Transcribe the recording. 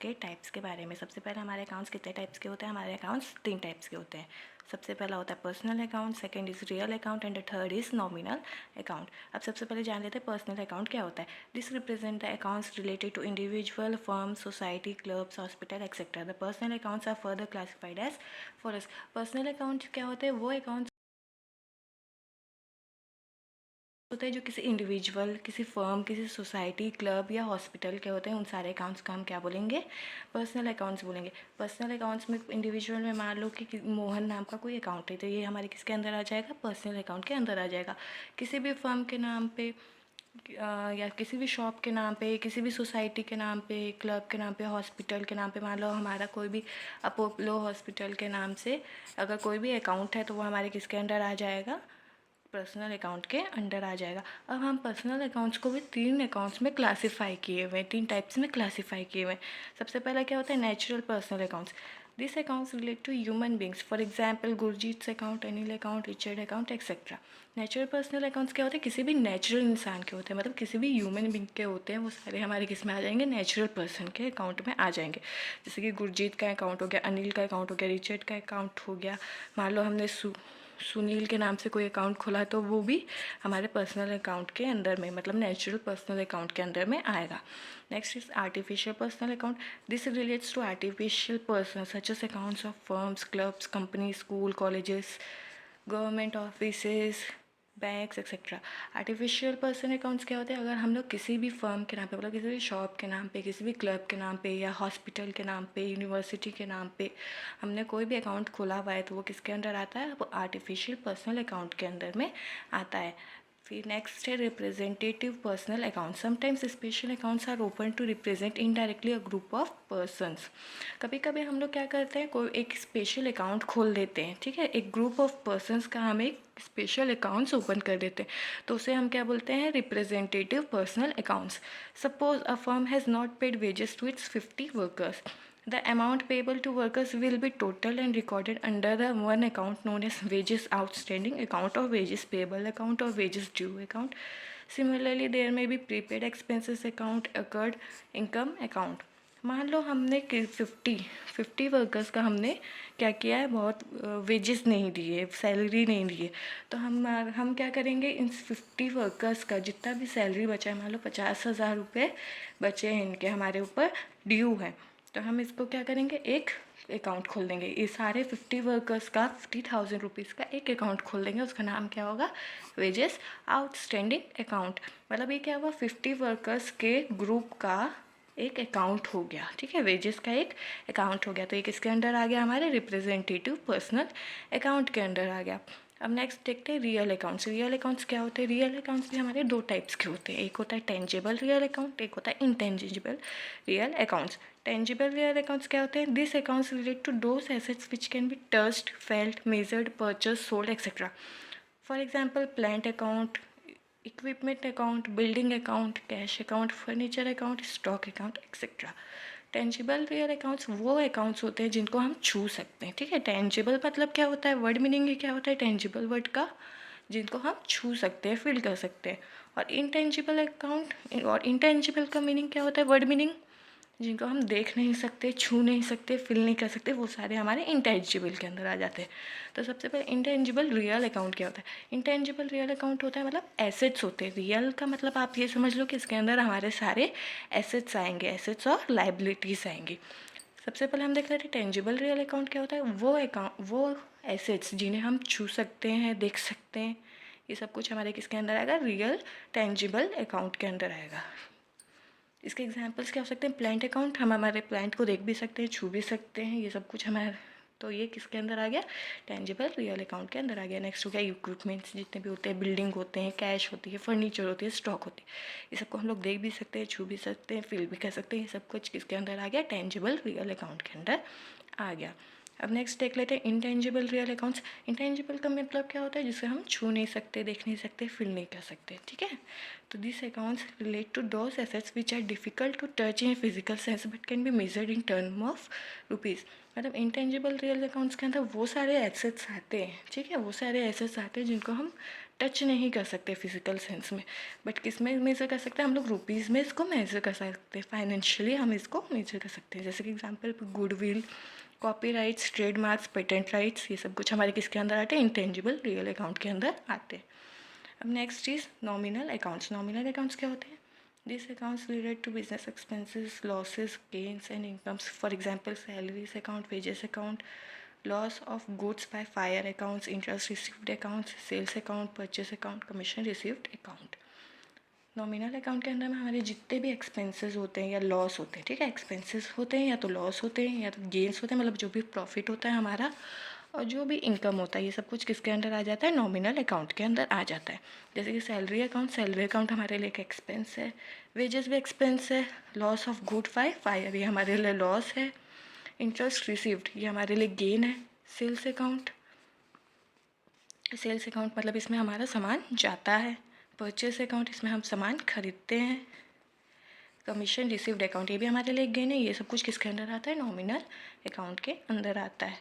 के टाइप्स के बारे में। सबसे पहले हमारे अकाउंट्स कितने टाइप्स के होते हैं? हमारे अकाउंट्स 3 टाइप्स के होते हैं। सबसे पहला होता है personal account, second is real account and the third is nominal account. अब सबसे पहले जान लेते हैं पर्सनल अकाउंट क्या होता है। This represent the accounts related to individual, firm, society, clubs, hospital etcetera. The personal accounts are further classified as follows. Personal account क्या होते हैं? वो अकाउंट्स होते हैं जो किसी इंडिविजुअल, किसी फर्म, किसी सोसाइटी, क्लब या हॉस्पिटल के होते हैं। उन सारे अकाउंट्स का हम क्या बोलेंगे? पर्सनल अकाउंट्स बोलेंगे। पर्सनल अकाउंट्स में इंडिविजुअल में मान लो कि मोहन नाम का कोई अकाउंट है, तो ये हमारे किसके अंदर आ जाएगा? पर्सनल अकाउंट के अंदर आ जाएगा। किसी भी फर्म के नाम पे या किसी भी शॉप के नाम पे, किसी भी सोसाइटी के नाम पे, क्लब के नाम पे, हॉस्पिटल के नाम पे, मान लो हमारा कोई भी अपोलो हॉस्पिटल के नाम से अगर कोई भी अकाउंट है तो वो हमारे किसके अंडर आ जाएगा? पर्सनल अकाउंट के अंडर आ जाएगा। अब हम पर्सनल अकाउंट्स को भी 3 अकाउंट्स में क्लासीफाई किए हुए हैं, 3 टाइप्स में क्लासीफाई किए हुए हैं। सबसे पहला क्या होता है? Natural personal accounts. This accounts relate to human beings, for example Gurjeet account, Anil account, Richard account etcetera. Natural personal accounts क्या होते हैं? किसी भी नेचुरल इंसान के होते हैं, मतलब किसी भी ह्यूमन बींग के होते हैं। वो सारे हमारे किस में आ जाएंगे? नेचुरल पर्सन के अकाउंट में आ जाएंगे। जैसे कि गुरजीत का अकाउंट हो गया, अनिल का अकाउंट हो गया, रिचर्ड का अकाउंट हो गया। मान लो हमने सुनील के नाम से कोई अकाउंट खोला तो वो भी हमारे पर्सनल अकाउंट के अंदर में, मतलब नेचुरल पर्सनल अकाउंट के अंदर में आएगा। Next is artificial personal account. This relates to artificial person such as accounts of firms, clubs, company, school, colleges, government offices, banks etcetera. Artificial person accounts क्या होते हैं? अगर हम लोग किसी भी फर्म के नाम पे, मतलब किसी भी शॉप के नाम पे, किसी भी क्लब के नाम पे, या हॉस्पिटल के नाम पे, यूनिवर्सिटी के नाम पे हमने कोई भी अकाउंट खोला हुआ है तो वो किसके अंडर आता है? वो आर्टिफिशियल पर्सनल अकाउंट के अंदर में आता है। फिर नेक्स्ट है representative personal account. Sometimes special accounts are open to represent indirectly a group of persons. कभी कभी हम लोग क्या करते हैं, कोई एक स्पेशल अकाउंट खोल देते हैं, ठीक है, एक ग्रुप ऑफ पर्सन्स का हम एक स्पेशल अकाउंट्स ओपन कर देते हैं, तो उसे हम क्या बोलते हैं? Representative personal accounts. Suppose a firm has not paid wages to its 50 workers. The amount payable to workers will be total and recorded under the one account known as wages outstanding account or wages payable account or wages due account. Similarly, there may be prepaid expenses account, accrued income account. मान लो हमने 50 workers का हमने क्या किया है? बहुत wages नहीं दिए, सैलरी नहीं दिए, तो हम क्या करेंगे? इन 50 वर्कर्स का जितना भी सैलरी बचा है, मान लो 50,000 रुपये बचे हैं इनके हमारे ऊपर ड्यू है, तो हम इसको क्या करेंगे? एक अकाउंट खोल देंगे। ये सारे 50 वर्कर्स का 50,000 रुपीज़ का एक अकाउंट खोल देंगे। उसका नाम क्या होगा? Wages outstanding account. मतलब ये क्या हुआ? 50 वर्कर्स के ग्रुप का एक अकाउंट हो गया, ठीक है, वेजेस का एक अकाउंट हो गया। तो ये किसके अंडर आ गया? हमारे रिप्रेजेंटेटिव पर्सनल अकाउंट के अंडर आ गया। अब नेक्स्ट देखते हैं रियल अकाउंट्स। रियल अकाउंट्स क्या होते हैं? रियल अकाउंट्स भी हमारे 2 टाइप्स के होते हैं। एक होता है टेंजिबल रियल अकाउंट, एक होता है intangible real accounts. Tangible real accounts क्या होते हैं? This accounts relate to those assets which can be touched, felt, measured, purchase, sold etcetera. For example plant account, equipment account, building account, cash account, furniture account, stock account etcetera. Tangible real accounts वो accounts होते हैं जिनको हम छू सकते हैं, ठीक है। टेंजिबल मतलब क्या होता है? वर्ड मीनिंग ही क्या होता है टेंजिबल वर्ड का? जिनको हम छू सकते हैं, फील कर सकते हैं। और इंटेंजिबल अकाउंट, और इंटेंजिबल का मीनिंग क्या होता है? वर्ड मीनिंग जिनको हम देख नहीं सकते, छू नहीं सकते, फील नहीं कर सकते, वो सारे हमारे इंटेंजिबल के अंदर आ जाते हैं। तो सबसे पहले इंटेंजिबल रियल अकाउंट क्या होता है? इंटेंजिबल रियल अकाउंट होता है मतलब एसेट्स होते हैं। रियल का मतलब आप ये समझ लो कि इसके अंदर हमारे सारे एसेट्स आएंगे, एसेट्स और लाइबिलिटीज़ आएंगी। सबसे पहले हम देख लेते हैं टेंजिबल रियल अकाउंट क्या होता है। वो एसेट्स जिन्हें हम छू सकते हैं, देख सकते हैं, ये सब कुछ हमारे किसके अंदर आएगा? रियल टेंजिबल अकाउंट के अंदर आएगा। इसके एग्जांपल्स क्या हो सकते हैं? प्लांट अकाउंट, हम हमारे प्लांट को देख भी सकते हैं, छू भी सकते हैं, ये सब कुछ हमारे, तो ये किसके अंदर आ गया? टेंजिबल रियल अकाउंट के अंदर आ गया। नेक्स्ट हो गया इक्विपमेंट्स, जितने भी होते हैं, बिल्डिंग होते हैं, कैश होती है, फर्नीचर होती है, स्टॉक होती है, ये सबको हम लोग देख भी सकते हैं, छू भी सकते हैं, फील भी कर सकते हैं, ये सब कुछ किसके अंदर आ गया? टेंजिबल रियल अकाउंट के अंदर आ गया। अब नेक्स्ट देख लेते हैं इंटेंजिबल रियल अकाउंट्स। इंटेंजिबल का मतलब क्या होता है? जिसे हम छू नहीं सकते, देख नहीं सकते, फील नहीं कर सकते, ठीक है। तो this accounts relate to those assets which are difficult to touch in physical sense but can be measured in term of rupees. मतलब इंटेंजिबल रियल अकाउंट्स के अंदर वो सारे एसेट्स आते हैं, ठीक है, वो सारे एसेट्स आते हैं जिनको हम टच नहीं कर सकते फिजिकल सेंस में, बट किस में मेज़र कर सकते हैं हम लोग, रुपीज़ में इसको मेज़र कर सकते हैं, फाइनेंशियली हम इसको मेज़र कर सकते हैं। जैसे कि example goodwill, copyrights, trademarks, patent rights, ये सब कुछ हमारे किसके अंदर आते हैं, इंटेंजिबल रियल अकाउंट के अंदर आते हैं। अब नेक्स्ट चीज़ नॉमिनल अकाउंट्स। नॉमिनल अकाउंट्स क्या होते हैं? This accounts relate to business expenses, losses, gains and incomes. For example salaries account, wages account, loss of goods by fire accounts, interest received accounts, sales account, purchase account, commission received account. Nominal account के अंदर में हमारे जितने भी expenses होते हैं या loss होते हैं, ठीक है, एक्सपेंसेस होते हैं या तो लॉस होते हैं या तो गेन्स होते हैं, मतलब जो भी प्रॉफिट होता है हमारा और जो भी इनकम होता है, ये सब कुछ किसके अंदर आ जाता है, नॉमिनल अकाउंट के अंदर आ जाता है। जैसे कि सैलरी अकाउंट हमारे लिए एक एक्सपेंस है, वेजेस भी एक्सपेंस है, loss of good by fire ये हमारे लिए लॉस है, इंटरेस्ट रिसीव्ड ये हमारे लिए गेन है, सेल्स अकाउंट मतलब इसमें हमारा सामान जाता है, परचेस अकाउंट इसमें हम सामान खरीदते हैं, कमीशन रिसीव्ड अकाउंट ये भी हमारे लिए गेन है। ये सब कुछ किसके अंदर आता है, नॉमिनल अकाउंट के अंदर आता है।